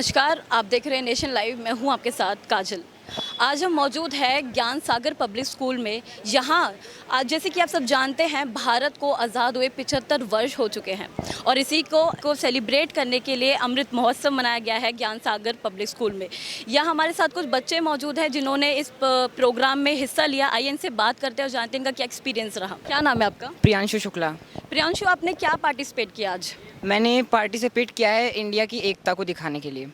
नमस्कार, आप देख रहे हैं नेशन लाइव। मैं हूं आपके साथ काजल। आज हम मौजूद है ज्ञान सागर पब्लिक स्कूल में। यहाँ आज जैसे कि आप सब जानते हैं, भारत को आज़ाद हुए 75 वर्ष हो चुके हैं और इसी को सेलिब्रेट करने के लिए अमृत महोत्सव मनाया गया है ज्ञान सागर पब्लिक स्कूल में। यहाँ हमारे साथ कुछ बच्चे मौजूद हैं जिन्होंने इस प्रोग्राम में हिस्सा लिया। आइए इनसे बात करते हैं और जानते हैं इनका क्या एक्सपीरियंस रहा। क्या नाम है आपका? प्रियांशु शुक्ला। प्रियांशु, आपने क्या पार्टिसिपेट किया आज? मैंने पार्टिसिपेट किया है इंडिया की एकता को दिखाने के लिए।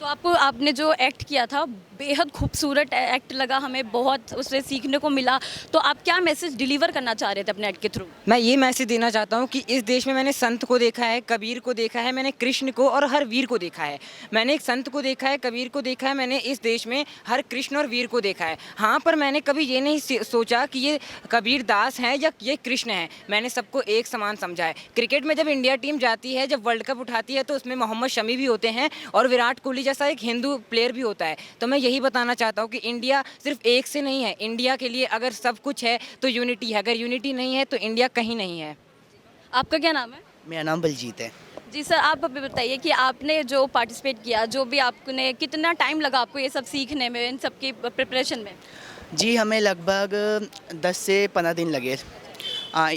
तो आपने जो एक्ट किया था बेहद खूबसूरत एक्ट लगा, हमें बहुत उससे सीखने को मिला। तो आप क्या मैसेज डिलीवर करना चाह रहे थे अपने एक्ट के थ्रू? मैं ये मैसेज देना चाहता हूँ कि इस देश में मैंने संत को देखा है, कबीर को देखा है, मैंने कृष्ण को और हर वीर को देखा है। मैंने एक संत को देखा है, कबीर को देखा है, मैंने इस देश में हर कृष्ण और वीर को देखा है। हाँ, पर मैंने कभी ये नहीं सोचा कि ये कबीर दास हैं या ये कृष्ण हैं। मैंने सबको एक समान समझा है। क्रिकेट में जब इंडिया टीम जाती है, जब वर्ल्ड कप उठाती है, तो उसमें मोहम्मद शमी भी होते हैं और विराट कोहली जैसा एक हिंदू प्लेयर भी होता है। तो मैं यही बताना चाहता हूँ कि इंडिया सिर्फ एक से नहीं है। इंडिया के लिए अगर सब कुछ है तो यूनिटी है, अगर यूनिटी नहीं है तो इंडिया कहीं नहीं है। आपका क्या नाम है? मेरा नाम बलजीत है। जी सर, आप अभी बताइए कि आपने जो पार्टिसिपेट किया, जो भी आपने, कितना टाइम लगा आपको ये सब सीखने में, इन सब की प्रिपरेशन में? जी, हमें लगभग 10 से 15 दिन लगे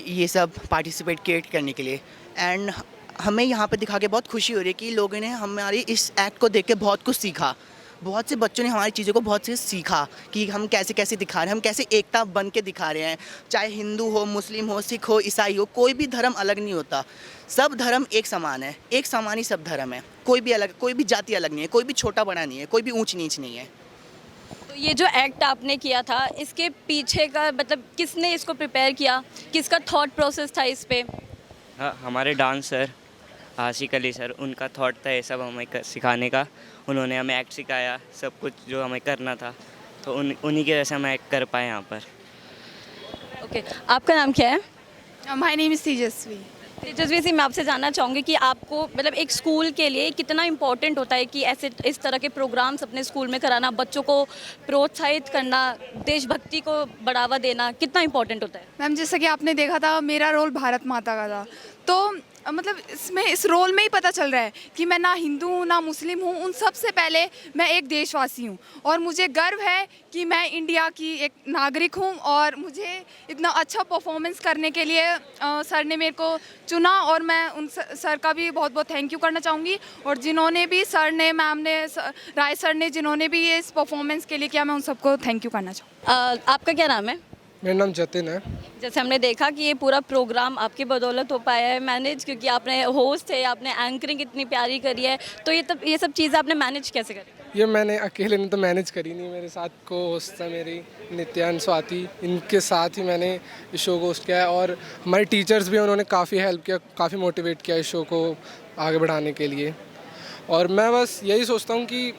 ये सब पार्टिसिपेट करने के लिए। एंड हमें यहाँ पे दिखा के बहुत खुशी हो रही है कि लोगों ने हमारी इस एक्ट को देख के बहुत कुछ सीखा। बहुत से बच्चों ने हमारी चीज़ों को बहुत से सीखा कि हम कैसे कैसे दिखा रहे हैं, हम कैसे एकता बन के दिखा रहे हैं। चाहे हिंदू हो, मुस्लिम हो, सिख हो, ईसाई हो, कोई भी धर्म अलग नहीं होता। सब धर्म एक समान है, एक समान ही सब धर्म है। कोई भी अलग, कोई भी जाति अलग नहीं है, कोई भी छोटा बड़ा नहीं है, कोई भी ऊंच नीच नहीं है। तो ये जो एक्ट आपने किया था, इसके पीछे का मतलब किसने इसको प्रिपेयर किया, किसका थॉट प्रोसेस था इस पे? हाँ, हमारे डांस सर आशिक अली सर, उनका थॉट था ये सब हमें सिखाने का। उन्होंने हमें एक्ट सिखाया, सब कुछ जो हमें करना था, तो उन्हीं की वजह से हम एक्ट कर पाए यहाँ पर। ओके, आपका नाम क्या है? माय नेम इज़ तेजस्वी। तेजस्वी जी, मैं आपसे जानना चाहूँगी कि आपको मतलब एक स्कूल के लिए कितना इम्पोर्टेंट होता है कि ऐसे इस तरह के प्रोग्राम्स अपने स्कूल में कराना, बच्चों को प्रोत्साहित करना, देशभक्ति को बढ़ावा देना, कितना इम्पोर्टेंट होता है? मैम, जैसा कि आपने देखा था, मेरा रोल भारत माता का था, तो मतलब इसमें इस रोल में ही पता चल रहा है कि मैं ना हिंदू हूँ ना मुस्लिम हूँ। उन सब से पहले मैं एक देशवासी हूँ और मुझे गर्व है कि मैं इंडिया की एक नागरिक हूँ। और मुझे इतना अच्छा परफॉर्मेंस करने के लिए सर ने मेरे को चुना और मैं उन सर का भी बहुत बहुत थैंक यू करना चाहूँगी। और जिन्होंने भी सर ने, मैम ने, राय सर ने, जिन्होंने भी ये इस परफॉर्मेंस के लिए किया, मैं उन सबको थैंक यू करना चाहूँगी। आपका क्या नाम है? मेरा नाम जतिन है। जैसे हमने देखा कि ये पूरा प्रोग्राम आपकी बदौलत हो पाया है मैनेज, क्योंकि आपने होस्ट थे, आपने एंकरिंग इतनी प्यारी करी है। तो ये सब चीज़ें आपने मैनेज कैसे करी? ये मैंने अकेले ने तो मैनेज करी नहीं, मेरे साथ को होस्ट है मेरी नित्यान स्वाति, इनके साथ ही मैंने इस शो को होस्ट किया है। और हमारे टीचर्स भी, उन्होंने काफ़ी हेल्प किया, काफ़ी मोटिवेट किया इस शो को आगे बढ़ाने के लिए। और मैं बस यही सोचता हूँ कि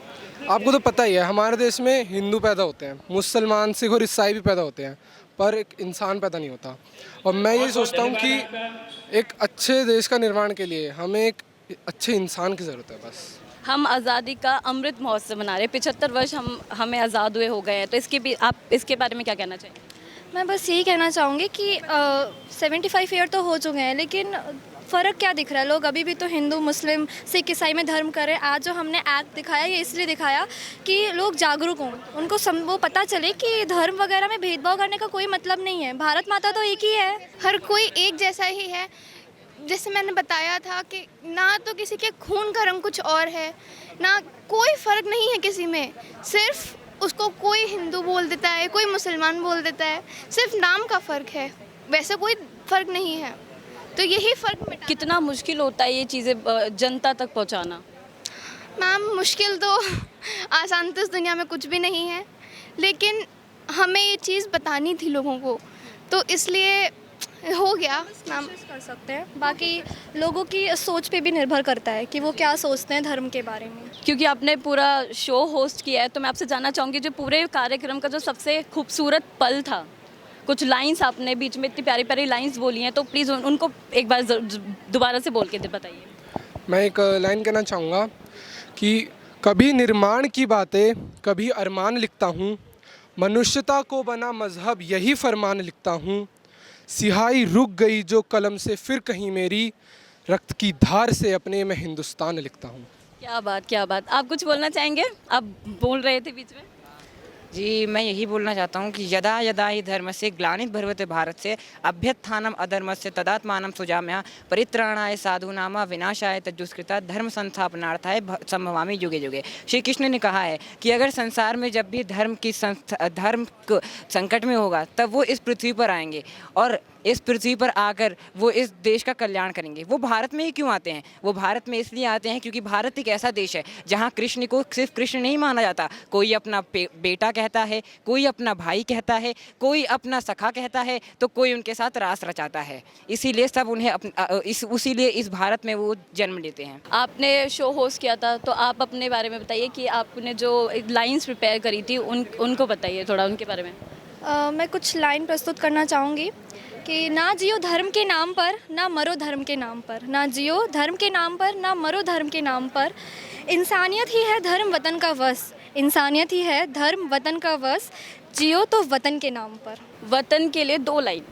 आपको तो पता ही है, हमारे देश में हिंदू पैदा होते हैं, मुसलमान, सिख और ईसाई भी पैदा होते हैं, पर एक इंसान पैदा नहीं होता। और मैं यही सोचता हूँ कि एक अच्छे देश का निर्माण के लिए हमें एक अच्छे इंसान की ज़रूरत है। बस हम आज़ादी का अमृत महोत्सव मना रहे हैं, 75 वर्ष हमें आज़ाद हुए हो गए हैं, तो आप इसके बारे में क्या कहना चाहिए? मैं बस यही कहना चाहूँगी कि 75 ईयर तो हो चुके हैं, लेकिन फ़र्क क्या दिख रहा है? लोग अभी भी तो हिंदू, मुस्लिम, सिख, ईसाई में धर्म कर रहे हैं। आज जो हमने एक्ट दिखाया, ये इसलिए दिखाया कि लोग जागरूक हों, उनको वो पता चले कि धर्म वगैरह में भेदभाव करने का कोई मतलब नहीं है। भारत माता तो एक ही है, हर कोई एक जैसा ही है। जैसे मैंने बताया था कि ना तो किसी के खून का रंग कुछ और है, ना कोई फ़र्क नहीं है किसी में। सिर्फ उसको कोई हिंदू बोल देता है, कोई मुसलमान बोल देता है, सिर्फ नाम का फ़र्क है, वैसे कोई फ़र्क नहीं है। तो यही फ़र्क मिटा। कितना मुश्किल होता है ये चीज़ें जनता तक पहुंचाना? मैम, मुश्किल तो आसान तो इस दुनिया में कुछ भी नहीं है, लेकिन हमें ये चीज़ बतानी थी लोगों को, तो इसलिए हो गया। मैम, कर सकते हैं, बाकी लोगों की सोच पे भी निर्भर करता है कि वो क्या सोचते हैं धर्म के बारे में। क्योंकि आपने पूरा शो होस्ट किया है, तो मैं आपसे जानना चाहूँगी, जो पूरे कार्यक्रम का जो सबसे खूबसूरत पल था, कुछ लाइंस आपने बीच में इतनी प्यारी प्यारी लाइंस बोली हैं, तो प्लीज़ उनको एक बार दोबारा से बोल के बताइए। मैं एक लाइन कहना चाहूँगा कि कभी निर्माण की बातें, कभी अरमान लिखता हूँ, मनुष्यता को बना मजहब यही फरमान लिखता हूँ, सिहाई रुक गई जो कलम से फिर कहीं मेरी, रक्त की धार से अपने मैं हिंदुस्तान लिखता हूँ। क्या बात, आप कुछ बोलना चाहेंगे? आप बोल रहे थे बीच में। जी, मैं यही बोलना चाहता हूँ कि यदा यदा हि धर्मस्य ग्लानिर्भवति भारतस्य अभ्युत्थानम् अधर्मस्य तदात्मानं सृजाम्यहं परित्राणाय साधूनां विनाशाय तद्दुष्कृता धर्म संस्थापनार्थाय संभवामि युगे युगे। श्री कृष्ण ने कहा है कि अगर संसार में जब भी धर्म संकट में होगा तब वो इस पृथ्वी पर आएंगे और इस पृथ्वी पर आकर वो इस देश का कल्याण करेंगे। वो भारत में ही क्यों आते हैं? वो भारत में इसलिए आते हैं क्योंकि भारत एक ऐसा देश है जहाँ कृष्ण को सिर्फ कृष्ण नहीं माना जाता, कोई अपना बेटा कहता है, कोई अपना भाई कहता है, कोई अपना सखा कहता है, तो कोई उनके साथ रास रचाता है। इसीलिए सब उन्हें उसीलिए इस भारत में वो जन्म लेते हैं। आपने शो होस्ट किया था, तो आप अपने बारे में बताइए कि आपने जो लाइंस प्रिपेयर करी थी उनको बताइए थोड़ा उनके बारे में। मैं कुछ लाइन प्रस्तुत करना चाहूँगी कि ना जियो धर्म के नाम पर, ना मरो धर्म के नाम पर, ना जियो धर्म के नाम पर, ना मरो धर्म के नाम पर। इंसानियत ही है धर्म वतन का वश, इंसानियत ही है धर्म वतन का वश, जियो तो वतन के नाम पर। वतन के लिए 2 लाइन।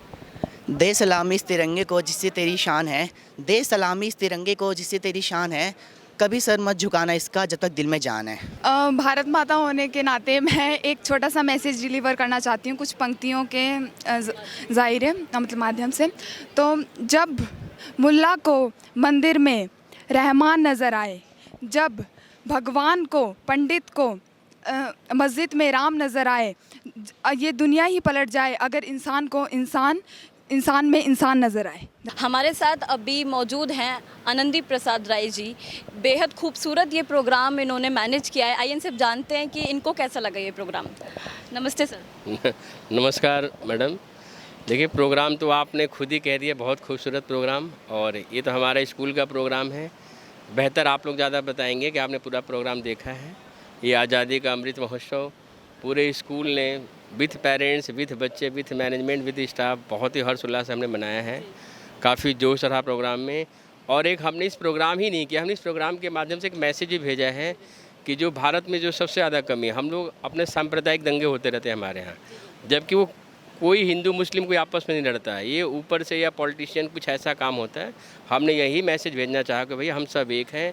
दे सलामी इस तिरंगे को जिससे तेरी शान है, दे सलामी इस तिरंगे को जिससे तेरी शान है, कभी सर मत झुकाना इसका जब तक दिल में जान है। भारत माता होने के नाते मैं एक छोटा सा मैसेज डिलीवर करना चाहती हूँ कुछ पंक्तियों के ज़ाहिर मतलब माध्यम से। तो जब मुल्ला को मंदिर में रहमान नज़र आए, जब भगवान को पंडित को मस्जिद में राम नज़र आए, ये दुनिया ही पलट जाए अगर इंसान को इंसान में इंसान नज़र आए। हमारे साथ अभी मौजूद हैं आनंदी प्रसाद राय जी। बेहद खूबसूरत ये प्रोग्राम इन्होंने मैनेज किया है। आइए इनसे जानते हैं कि इनको कैसा लगा ये प्रोग्राम। नमस्ते सर। नमस्कार मैडम। देखिए, प्रोग्राम तो आपने खुद ही कह दिया, बहुत खूबसूरत प्रोग्राम, और ये तो हमारा स्कूल का प्रोग्राम है। बेहतर आप लोग ज़्यादा बताएंगे कि आपने पूरा प्रोग्राम देखा है। ये आज़ादी का अमृत महोत्सव पूरे स्कूल ने विथ पेरेंट्स, विथ बच्चे, विथ मैनेजमेंट, विथ स्टाफ बहुत ही हर्षोल्लास से हमने मनाया है। काफ़ी जोश रहा प्रोग्राम में। और एक हमने इस प्रोग्राम ही नहीं किया, हमने इस प्रोग्राम के माध्यम से एक मैसेज भी भेजा है कि जो भारत में जो सबसे ज़्यादा कमी है, हम लोग अपने सांप्रदायिक दंगे होते रहते हैं हमारे यहाँ, जबकि वो कोई हिंदू मुस्लिम कोई आपस में नहीं लड़ता है। ये ऊपर से या पॉलिटिशियन कुछ ऐसा काम होता है। हमने यही मैसेज भेजना चाहा कि भैया हम सब एक हैं,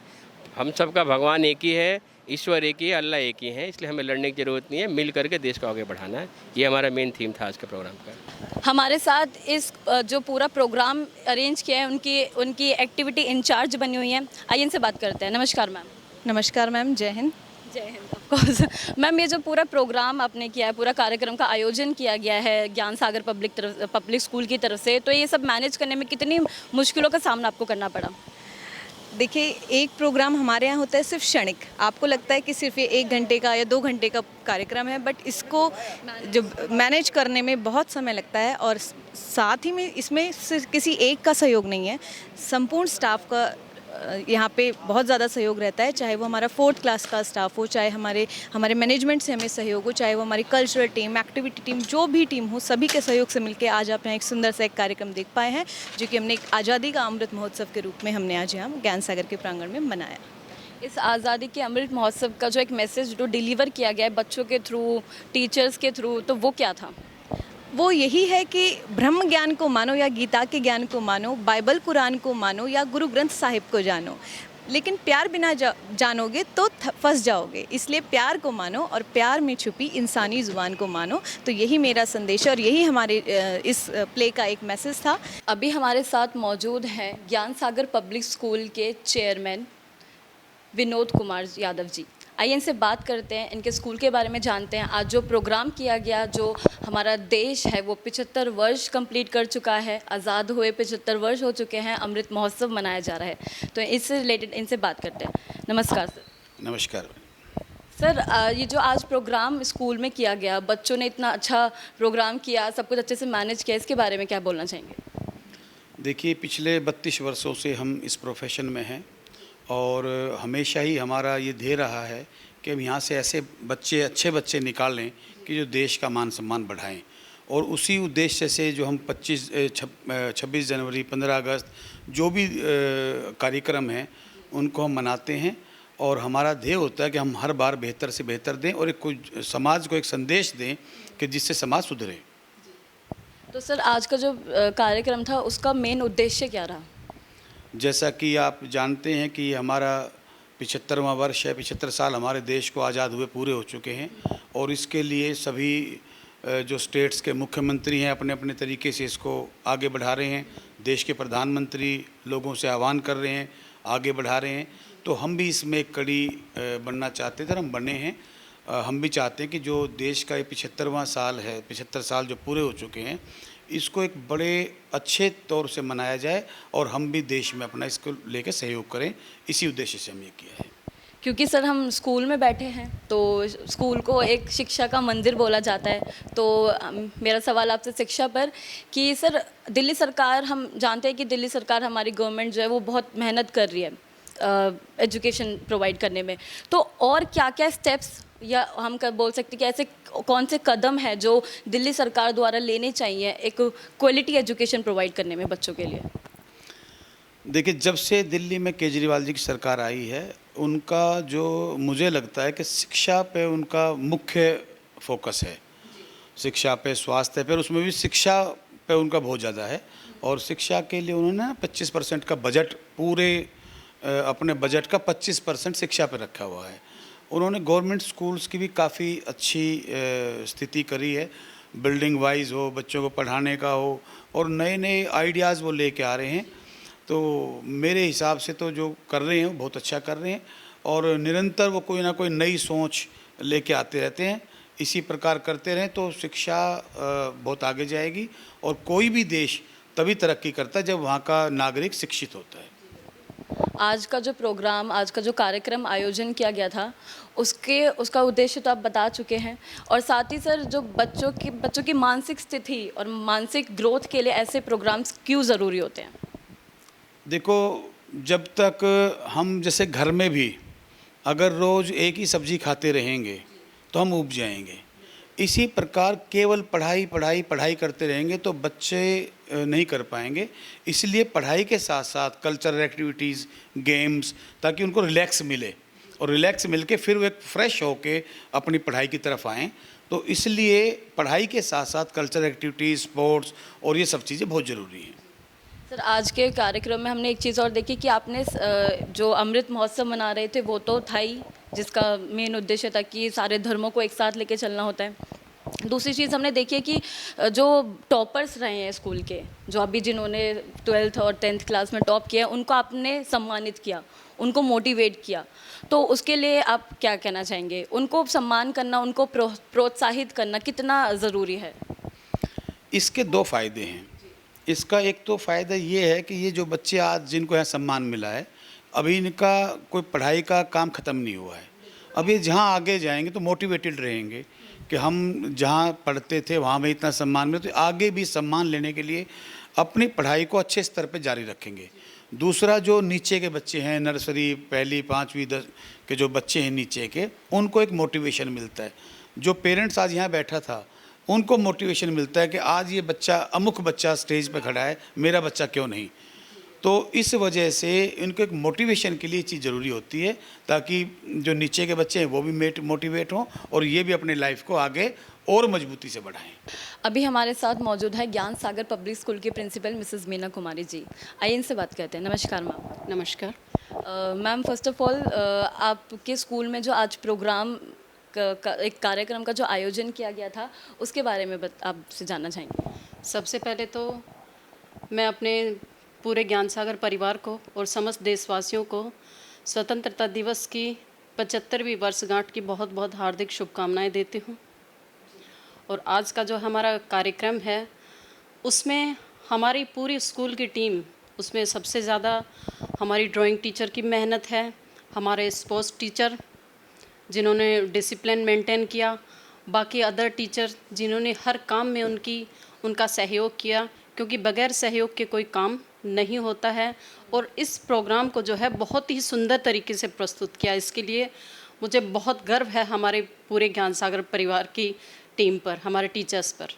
हम सब का भगवान एक ही है, ईश्वर एक ही है, अल्लाह एक ही है, इसलिए हमें लड़ने की ज़रूरत नहीं है, मिल करके देश को आगे बढ़ाना है। ये हमारा मेन थीम था आज के प्रोग्राम का। हमारे साथ इस जो पूरा प्रोग्राम अरेंज किया है उनकी एक्टिविटी इंचार्ज बनी हुई हैं। आइए इनसे बात करते हैं। नमस्कार मैम। नमस्कार मैम, जय हिंद। जय हिंद। ऑफकोर्स मैम, ये जो पूरा प्रोग्राम आपने किया है, पूरा कार्यक्रम का आयोजन किया गया है ज्ञान सागर पब्लिक स्कूल की तरफ से, तो ये सब मैनेज करने में कितनी मुश्किलों का सामना आपको करना पड़ा? देखिए, एक प्रोग्राम हमारे यहाँ होता है सिर्फ क्षणिक। आपको लगता है कि सिर्फ ये 1 घंटे का या 2 घंटे का कार्यक्रम है, बट इसको जो मैनेज करने में बहुत समय लगता है। और साथ ही में इसमें सिर्फ किसी एक का सहयोग नहीं है, संपूर्ण स्टाफ का यहाँ पे बहुत ज़्यादा सहयोग रहता है। चाहे वो हमारा 4th क्लास का स्टाफ हो, चाहे हमारे मैनेजमेंट से हमें सहयोग हो, चाहे वो हमारी कल्चरल टीम, एक्टिविटी टीम, जो भी टीम हो, सभी के सहयोग से मिलकर आज आप यहाँ एक सुंदर सा एक कार्यक्रम देख पाए हैं, जो कि हमने एक आज़ादी का अमृत महोत्सव के रूप में हमने आज यहाँ ज्ञान सागर के प्रांगण में मनाया। इस आज़ादी के अमृत महोत्सव का जो एक मैसेज जो डिलीवर किया गया है बच्चों के थ्रू, टीचर्स के थ्रू, तो वो क्या था? वो यही है कि ब्रह्म ज्ञान को मानो या गीता के ज्ञान को मानो, बाइबल कुरान को मानो या गुरु ग्रंथ साहिब को जानो, लेकिन प्यार बिना जानोगे तो फंस जाओगे। इसलिए प्यार को मानो और प्यार में छुपी इंसानी जुबान को मानो। तो यही मेरा संदेश है और यही हमारे इस प्ले का एक मैसेज था। अभी हमारे साथ मौजूद हैं ज्ञान सागर पब्लिक स्कूल के चेयरमैन विनोद कुमार यादव जी। आइए इनसे बात करते हैं, इनके स्कूल के बारे में जानते हैं। आज जो प्रोग्राम किया गया, जो हमारा देश है वो 75 वर्ष कंप्लीट कर चुका है, आज़ाद हुए 75 वर्ष हो चुके हैं, अमृत महोत्सव मनाया जा रहा है, तो इससे रिलेटेड इनसे बात करते हैं। नमस्कार सर। नमस्कार सर। ये जो आज प्रोग्राम स्कूल में किया गया, बच्चों ने इतना अच्छा प्रोग्राम किया, सब कुछ अच्छे से मैनेज किया, इसके बारे में क्या बोलना चाहेंगे? देखिए, पिछले 32 वर्षों से हम इस प्रोफेशन में हैं और हमेशा ही हमारा ये ध्येय रहा है कि हम यहाँ से ऐसे बच्चे, अच्छे बच्चे निकाल लें कि जो देश का मान सम्मान बढ़ाएं। और उसी उद्देश्य से जो हम 26 जनवरी, 15 अगस्त जो भी कार्यक्रम हैं उनको हम मनाते हैं। और हमारा ध्येय होता है कि हम हर बार बेहतर से बेहतर दें और एक समाज को एक संदेश दें कि जिससे समाज सुधरे। तो सर, आज का जो कार्यक्रम था उसका मेन उद्देश्य क्या रहा? जैसा कि आप जानते हैं कि हमारा 75वां वर्ष है, 75 साल हमारे देश को आज़ाद हुए पूरे हो चुके हैं और इसके लिए सभी जो स्टेट्स के मुख्यमंत्री हैं अपने अपने तरीके से इसको आगे बढ़ा रहे हैं। देश के प्रधानमंत्री लोगों से आह्वान कर रहे हैं, आगे बढ़ा रहे हैं। तो हम भी इसमें एक कड़ी बनना चाहते थे और हम बने हैं। हम भी चाहते हैं कि जो देश का ये 75वां साल है, 75 साल जो पूरे हो चुके हैं, इसको एक बड़े अच्छे तौर से मनाया जाए और हम भी देश में अपना इसको लेकर सहयोग करें। इसी उद्देश्य से हम ये किया है। क्योंकि सर हम स्कूल में बैठे हैं तो स्कूल को एक शिक्षा का मंदिर बोला जाता है। तो मेरा सवाल आपसे शिक्षा पर कि सर दिल्ली सरकार, हम जानते हैं कि दिल्ली सरकार हमारी गवर्नमेंट जो है वो बहुत मेहनत कर रही है एजुकेशन प्रोवाइड करने में। तो और क्या क्या स्टेप्स या हम बोल सकते हैं कि ऐसे कौन से कदम है जो दिल्ली सरकार द्वारा लेने चाहिए एक क्वालिटी एजुकेशन प्रोवाइड करने में बच्चों के लिए? देखिए, जब से दिल्ली में केजरीवाल जी की सरकार आई है, उनका जो मुझे लगता है कि शिक्षा पे उनका मुख्य फोकस है। शिक्षा पे, स्वास्थ्य पे, उसमें भी शिक्षा पे उनका बहुत ज़्यादा है। और शिक्षा के लिए उन्होंने 25% का बजट, पूरे अपने बजट का 25% शिक्षा पे रखा हुआ है। उन्होंने गवर्नमेंट स्कूल्स की भी काफ़ी अच्छी स्थिति करी है, बिल्डिंग वाइज हो, बच्चों को पढ़ाने का हो, और नए नए आइडियाज़ वो लेके आ रहे हैं। तो मेरे हिसाब से तो जो कर रहे हैं वो बहुत अच्छा कर रहे हैं और निरंतर वो कोई ना कोई नई सोच लेके आते रहते हैं। इसी प्रकार करते रहें तो शिक्षा बहुत आगे जाएगी और कोई भी देश तभी तरक्की करता है जब वहाँ का नागरिक शिक्षित होता है। आज का जो प्रोग्राम, आज का जो कार्यक्रम आयोजन किया गया था, उसका उद्देश्य तो आप बता चुके हैं। और साथ ही सर जो बच्चों की मानसिक स्थिति और मानसिक ग्रोथ के लिए ऐसे प्रोग्राम्स क्यों ज़रूरी होते हैं? देखो, जब तक हम जैसे घर में भी अगर रोज़ एक ही सब्ज़ी खाते रहेंगे तो हम ऊब जाएंगे। इसी प्रकार केवल पढ़ाई पढ़ाई पढ़ाई करते रहेंगे तो बच्चे नहीं कर पाएंगे। इसलिए पढ़ाई के साथ साथ कल्चरल एक्टिविटीज़, गेम्स, ताकि उनको रिलैक्स मिले और रिलैक्स मिलके फिर वो एक फ्रेश होके अपनी पढ़ाई की तरफ आएँ। तो इसलिए पढ़ाई के साथ साथ कल्चरल एक्टिविटीज़, स्पोर्ट्स और ये सब चीज़ें बहुत ज़रूरी हैं। सर आज के कार्यक्रम में हमने एक चीज़ और देखी कि आपने जो अमृत महोत्सव मना रहे थे वो तो था ही, जिसका मेन उद्देश्य था कि सारे धर्मों को एक साथ लेके चलना होता है। दूसरी चीज़ हमने देखी है कि जो टॉपर्स रहे हैं स्कूल के, जो अभी जिन्होंने 12th और 10th क्लास में टॉप किया, उनको आपने सम्मानित किया, उनको मोटिवेट किया। तो उसके लिए आप क्या कहना चाहेंगे? उनको सम्मान करना, उनको प्रोत्साहित करना कितना ज़रूरी है? इसके दो फायदे हैं। इसका एक तो फ़ायदा ये है कि ये जो बच्चे आज जिनको यहाँ सम्मान मिला है, अभी इनका कोई पढ़ाई का काम ख़त्म नहीं हुआ है। अब ये जहाँ आगे जाएंगे तो मोटिवेटेड रहेंगे कि हम जहाँ पढ़ते थे वहाँ में इतना सम्मान मिला, तो आगे भी सम्मान लेने के लिए अपनी पढ़ाई को अच्छे स्तर पे जारी रखेंगे। दूसरा, जो नीचे के बच्चे हैं, नर्सरी, पहली, 5वीं, 10 के जो बच्चे हैं नीचे के, उनको एक मोटिवेशन मिलता है। जो पेरेंट्स आज यहाँ बैठा था उनको मोटिवेशन मिलता है कि आज ये बच्चा, अमुक बच्चा स्टेज पे खड़ा है, मेरा बच्चा क्यों नहीं। तो इस वजह से इनको एक मोटिवेशन के लिए चीज़ ज़रूरी होती है, ताकि जो नीचे के बच्चे हैं वो भी मोटिवेट हों और ये भी अपने लाइफ को आगे और मजबूती से बढ़ाएं। अभी हमारे साथ मौजूद है ज्ञान सागर पब्लिक स्कूल की प्रिंसिपल मिसेस मीना कुमारी जी। आइए इनसे बात करते हैं। नमस्कार मैम। नमस्कार मैम, फर्स्ट ऑफ ऑल आपके स्कूल में जो आज प्रोग्राम एक कार्यक्रम का जो आयोजन किया गया था उसके बारे में आपसे जानना चाहेंगे। सबसे पहले तो मैं अपने पूरे ज्ञान सागर परिवार को और समस्त देशवासियों को स्वतंत्रता दिवस की 75वीं वर्षगांठ की बहुत बहुत हार्दिक शुभकामनाएं देती हूं। और आज का जो हमारा कार्यक्रम है उसमें हमारी पूरी स्कूल की टीम, उसमें सबसे ज़्यादा हमारी ड्राइंग टीचर की मेहनत है, हमारे स्पोर्ट्स टीचर जिन्होंने डिसिप्लिन मेंटेन किया, बाकी अदर टीचर जिन्होंने हर काम में उनका सहयोग किया, क्योंकि बगैर सहयोग के कोई काम नहीं होता है। और इस प्रोग्राम को जो है बहुत ही सुंदर तरीके से प्रस्तुत किया, इसके लिए मुझे बहुत गर्व है हमारे पूरे ज्ञान सागर परिवार की टीम पर, हमारे टीचर्स पर।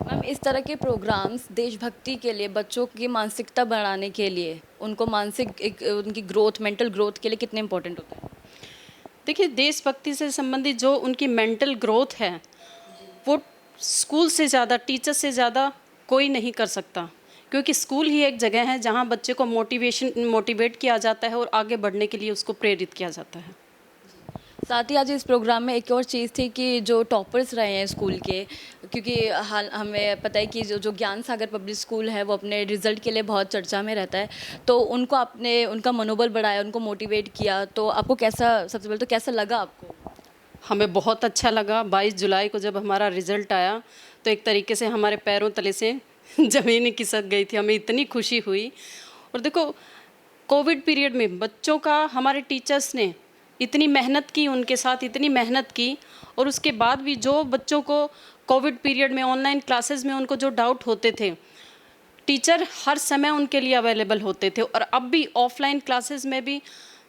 मैम, इस तरह के प्रोग्राम्स देशभक्ति के लिए, बच्चों की मानसिकता बढ़ाने के लिए, उनको उनकी ग्रोथ, मेंटल ग्रोथ के लिए कितने इम्पोर्टेंट होते हैं? देखिए, देशभक्ति से संबंधित जो उनकी मेंटल ग्रोथ है वो स्कूल से ज़्यादा, टीचर से ज़्यादा कोई नहीं कर सकता, क्योंकि स्कूल ही एक जगह है जहाँ बच्चे को मोटिवेट किया जाता है और आगे बढ़ने के लिए उसको प्रेरित किया जाता है। साथ ही आज इस प्रोग्राम में एक और चीज़ थी कि जो टॉपर्स रहे हैं स्कूल के, क्योंकि हाल हमें पता है कि जो ज्ञान सागर पब्लिक स्कूल है वो अपने रिज़ल्ट के लिए बहुत चर्चा में रहता है, तो उनको आपने उनका मनोबल बढ़ाया, उनको मोटिवेट किया, तो आपको कैसा, सबसे पहले तो कैसा लगा आपको? हमें बहुत अच्छा लगा। 22 जुलाई को जब हमारा रिज़ल्ट आया तो एक तरीके से हमारे पैरों तले से ज़मीन खिसक गई थी, हमें इतनी खुशी हुई। और देखो, कोविड पीरियड में बच्चों का हमारे टीचर्स ने इतनी मेहनत की, उनके साथ इतनी मेहनत की, और उसके बाद भी जो बच्चों को कोविड पीरियड में ऑनलाइन क्लासेस में उनको जो डाउट होते थे, टीचर हर समय उनके लिए अवेलेबल होते थे। और अब भी ऑफलाइन क्लासेस में भी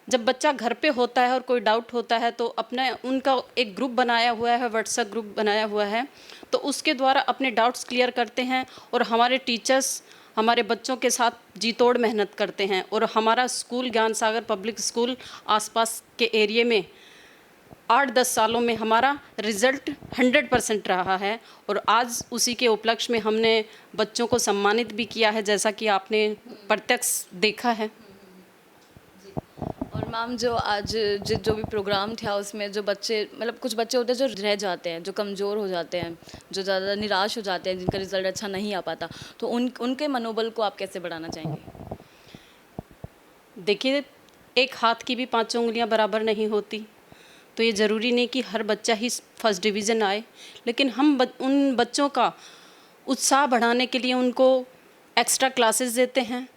जब बच्चा घर पे होता है और कोई डाउट होता है तो अपना उनका एक ग्रुप बनाया हुआ है, व्हाट्सएप ग्रुप बनाया हुआ है, तो उसके द्वारा अपने डाउट्स क्लियर करते हैं। और हमारे टीचर्स हमारे बच्चों के साथ जी तोड़ मेहनत करते हैं। और हमारा स्कूल ज्ञान सागर पब्लिक स्कूल आसपास के एरिए में 8-10 सालों में हमारा रिज़ल्ट 100% रहा है। और आज उसी के उपलक्ष्य में हमने बच्चों को सम्मानित भी किया है, जैसा कि आपने प्रत्यक्ष देखा है। और मैम, जो आज जो भी प्रोग्राम था उसमें जो बच्चे, मतलब कुछ बच्चे होते हैं जो रह जाते हैं, जो कमज़ोर हो जाते हैं, जो ज़्यादा निराश हो जाते हैं, जिनका रिज़ल्ट अच्छा नहीं आ पाता, तो उनके मनोबल को आप कैसे बढ़ाना चाहेंगे? देखिए, एक हाथ की भी 5 उंगलियां बराबर नहीं होती, तो ये ज़रूरी नहीं कि हर बच्चा ही फर्स्ट डिवीज़न आए, लेकिन हम उन बच्चों का उत्साह बढ़ाने के लिए उनको एक्स्ट्रा क्लासेस देते हैं।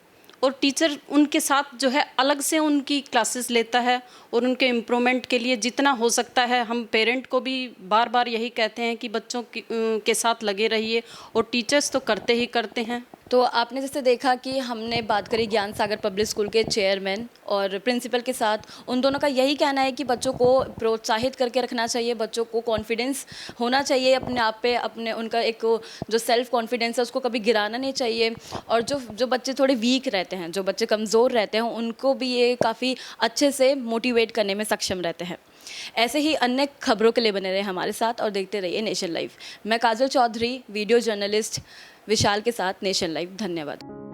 और टीचर उनके साथ जो है अलग से उनकी क्लासेस लेता है। और उनके इम्प्रूवमेंट के लिए जितना हो सकता है, हम पेरेंट को भी बार बार यही कहते हैं कि बच्चों के साथ लगे रहिए, और टीचर्स तो करते ही करते हैं। तो आपने जैसे देखा कि हमने बात करी ज्ञान सागर पब्लिक स्कूल के चेयरमैन और प्रिंसिपल के साथ, उन दोनों का यही कहना है कि बच्चों को प्रोत्साहित करके रखना चाहिए, बच्चों को कॉन्फिडेंस होना चाहिए अपने आप पे, अपने उनका एक जो सेल्फ कॉन्फिडेंस है उसको कभी गिराना नहीं चाहिए। और जो बच्चे थोड़े वीक रहते हैं, जो बच्चे कमज़ोर रहते हैं, उनको भी ये काफ़ी अच्छे से मोटिवेट करने में सक्षम रहते हैं। ऐसे ही अन्य खबरों के लिए बने रहे हमारे साथ और देखते रहिए नेशन लाइव। मैं काजल चौधरी, वीडियो जर्नलिस्ट विशाल के साथ, नेशन लाइव। धन्यवाद।